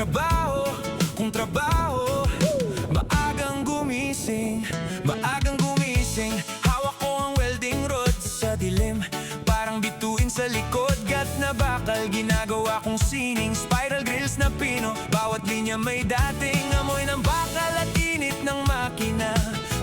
trabaho maagang gumising Hawak ko ang welding rod sa dilim Parang bituin sa likod Gat na bakal, ginagawa kong sining Spiral grills na pino Bawat linya may dating amoy ng bakal At init ng makina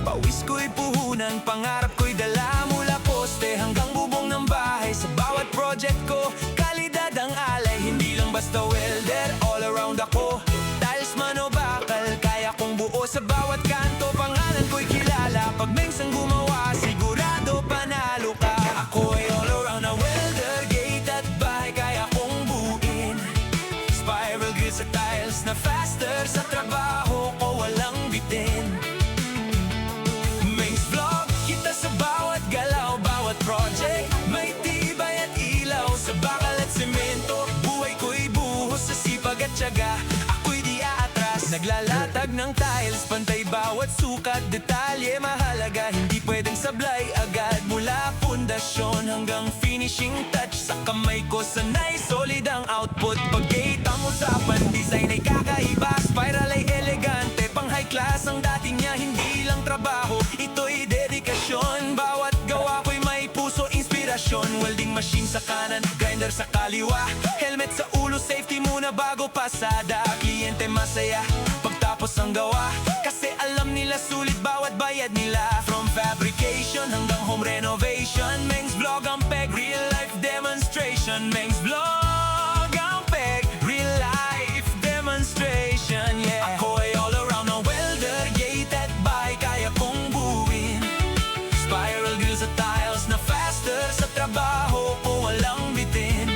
Pawis ko'y puhunan, pangarap ko'y dala Mula poste hanggang bubong ng bahay Sa bawat project ko, kalidad ang alay Hindi lang basta welder, all around ako Tiles man o bakal, kaya kong buo sa bawat kanto Pangalan ko'y kilala, pag minsang gumawa Sigurado panalo ka Ako ay all around na welder Gate at bahay, kaya kong buuin Spiral grills at tiles na faster Sa trabaho ko walang bitin Mains vlog, kita sa bawat galaw Bawat project, may tibay at ilaw Sa bakal at semento Buhay ko'y buhos sa sipag at tiyaga Ako'y di aatras Naglalatag ng tiles Pantay bawat sukat, detalye mahalaga Hindi pwedeng sablay agad Mula pundasyon hanggang finishing touch Sa kamay ko sanay solid ang output Pag gate ang usapan Design ay kakaiba Spiral ay elegante Pang high class ang dating niya Hindi lang trabaho Ito'y dedikasyon Bawat gawa ko'y may puso inspirasyon Welding machine sa kanan Grinder sa kaliwa Helmet sa ulo Safety muna bago pasada Kliyente masaya Pagtapos ang gawa Kasi alam nila sulit bawat bayad nila From fabrication hanggang home renovation Mengs vlog ang peg Real life demonstration Mengs vlog ang peg Real life demonstration Yeah Ako ay all around na welder Gate at bahay kaya kong buuin Spiral grills at tiles na faster Sa trabaho ko walang bitin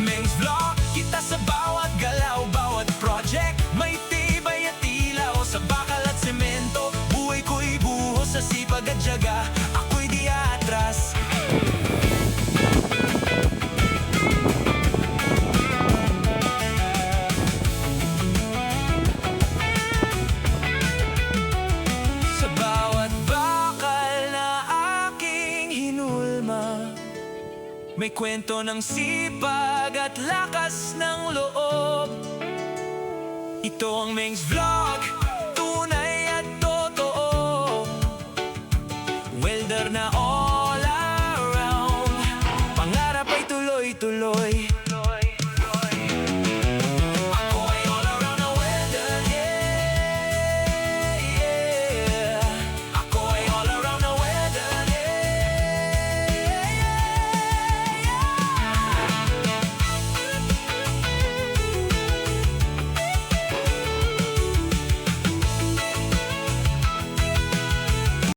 Mengs vlog kita sa bawat galaw Bawat project may tibay at ilaw Sa bakal at semento Buhay ko'y buhos sa sipag at tiyaga Ako'y di atras Sa bawat bakal na aking hinulma May kwento ng sipag at lakas ng loob Ito ang Mengs Vlog